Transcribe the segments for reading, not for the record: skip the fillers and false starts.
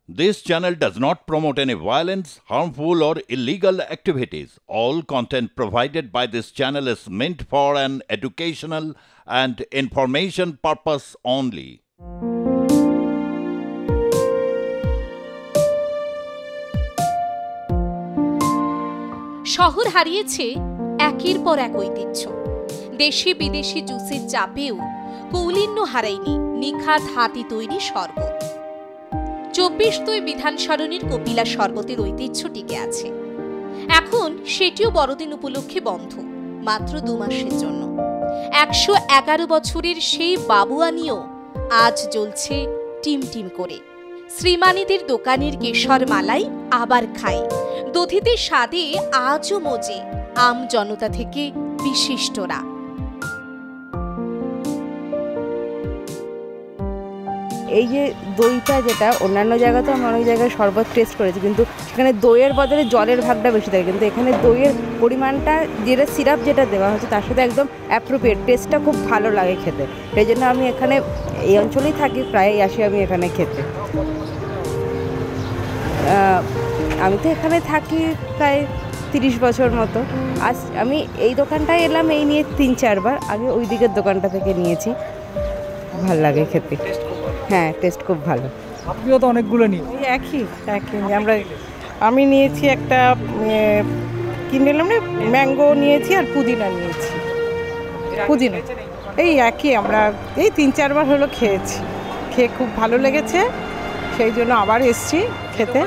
This channel does not promote any violence, harmful, or illegal activities. All content provided by this channel is meant for an educational and information purpose only. শহর হারিয়েছে একের পর এক ঐতিহ্য। দেশি বিদেশি জুসের চাপেও কৌলিন্য হারায়নি নিখাত হাতি তৈরি শরবত। 24তম বিধান সরণির কপিলা শরবতের ঐতিহ্য টিকে আছে। এখন সেটিও বড়দিন উপলক্ষে বন্ধ, মাত্র 2 মাসের জন্য। 111 বছরের সেই বাবুয়ানিও আজ জ্বলছে টিমটিম করে। শ্রীমানিদের দোকানের কেশর মালাই আবার খাই, দধিতে স্বাদে আজও মজে আম জনতা থেকে বিশিষ্টরা। এই যে দইটা, যেটা অন্যান্য জায়গাতে আমি অনেক জায়গায় শরবত টেস্ট করেছি, কিন্তু সেখানে দইয়ের বদলে জলের ভাগটা বেশি থাকে, কিন্তু এখানে দইয়ের পরিমাণটা, যেটা সিরাপ যেটা দেওয়া হচ্ছে তার সাথে একদম অ্যাপ্রোপ্রিয়েট, টেস্টটা খুব ভালো লাগে খেতে। সেই জন্য আমি এখানে এই অঞ্চলেই থাকি, প্রায় আসি আমি এখানে খেতে। আমি তো এখানে থাকি প্রায় 30 বছর মতো। আজ আমি এই দোকানটায় এলাম এই নিয়ে 3-4 বার, আগে ওই দিকের দোকানটা থেকে নিয়েছি। ভালো লাগে খেতে। হ্যাঁ, টেস্ট খুব ভালো। আপনিও তো অনেকগুলো নিন। একই আমি নিয়েছি একটা, কি নিলাম না, ম্যাঙ্গো নিয়েছি আর পুদিনা নিয়েছি। পুদিনা এই একই, আমরা এই 3-4 বার হলো খেয়েছি, খেয়ে খুব ভালো লেগেছে, সেই জন্য আবার এসছি খেতে।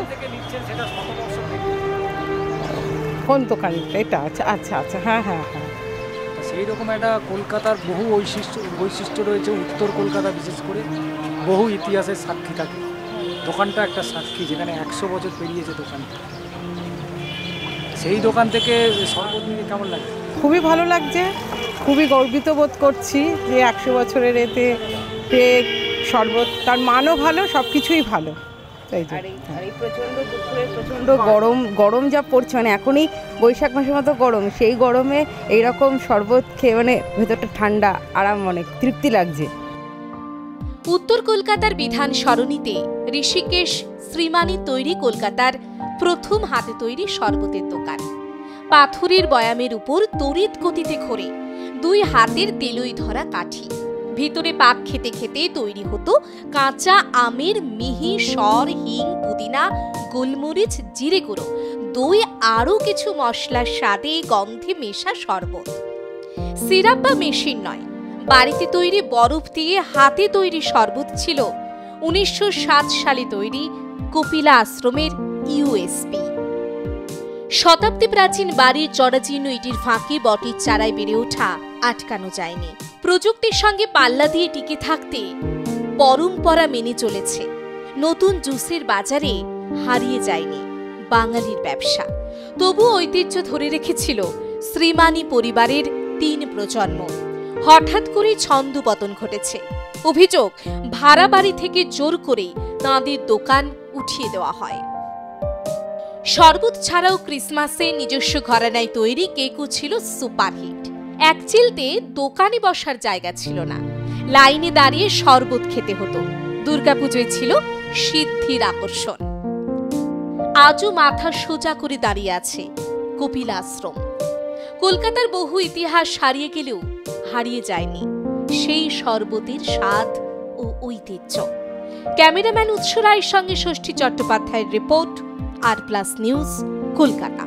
কোন দোকানটা এটা? আচ্ছা আচ্ছা আচ্ছা, হ্যাঁ হ্যাঁ হ্যাঁ। সেই রকম একটা কলকাতার বহু বৈশিষ্ট্য রয়েছে, উত্তর কলকাতা বিশেষ করে বহু ইতিহাসের সাক্ষী থাকে। দোকানটা একটা সাক্ষী, যেখানে 100 বছর পেরিয়েছে দোকানটা। সেই দোকান থেকে শরবত নিয়ে কেমন লাগে? খুবই ভালো লাগছে, খুবই গর্বিত বোধ করছি যে 100 বছরের এতে পেয়ে শরবত, তার মানও ভালো, সব কিছুই ভালো। তাই যে প্রচণ্ড দুপুরে প্রচণ্ড গরম যা পড়ছে, মানে এখনই বৈশাখ মাসের মতো গরম, সেই গরমে এইরকম শরবত খেয়ে মানে ভেতরটা ঠান্ডা, আরাম, অনেক তৃপ্তি লাগছে। উত্তর কলকাতার বিধান সরণিতে ঋষিকেশ শ্রীমানি তৈরি কলকাতার প্রথম হাতে তৈরি শরবতের দোকান। পাথরের বয়ামের উপর তড়িৎ গতিতে ঘোরে 2 হাতের তেলই ধরা কাঠি। ভিতরে পাক খেতে খেতে তৈরি হতো কাঁচা আমের মিহি সর, হিং, পুদিনা, গোলমরিচ, জিরে গুঁড়ো, দই, আরও কিছু মশলার স্বাদে গন্ধে মেশা শরবত। সিরাপ বা মেশিন নয়, বাড়িতে তৈরি বরফ দিয়ে হাতে তৈরি শরবত ছিল 1907 সালে তৈরি কপিলা আশ্রমের ইউএসপি। শতাব্দী প্রাচীন বাড়ির জরাজীর্ণ ইটির ফাঁকে বটির চারায় বেড়ে ওঠা আটকানো যায়নি। প্রযুক্তির সঙ্গে পাল্লা দিয়ে টিকে থাকতে পরম্পরা মেনে চলেছে। নতুন জুসের বাজারে হারিয়ে যায়নি বাঙালির ব্যবসা। তবু ঐতিহ্য ধরে রেখেছিল শ্রীমানি পরিবারের 3 প্রজন্ম। হঠাৎ করে ছন্দপতন ঘটেছে। অভিযোগ, ভাড়া বাড়ি থেকে জোর করে তাঁদের দোকান উঠিয়ে দেওয়া হয়। শরবত ছাড়াও ক্রিসমাসে নিজস্ব ঘরানায় তৈরি কেকও ছিল সুপারহিট। এক চিলতে দোকানে বসার জায়গা ছিল না, লাইনে দাঁড়িয়ে শরবত খেতে হতো। দুর্গাপুজোয় ছিল সিদ্ধির আকর্ষণ। আজও মাথা সোজা করে দাঁড়িয়ে আছে কপিলা আশ্রম। কলকাতার বহু ইতিহাস হারিয়ে গেলেও হারিয়ে যায়নি সেই শরবতের স্বাদ ও ঐতিহ্য। ক্যামেরাম্যান উৎস রায়ের সঙ্গে ষষ্ঠী চট্টোপাধ্যায়ের রিপোর্ট, আর প্লাস নিউজ, কলকাতা।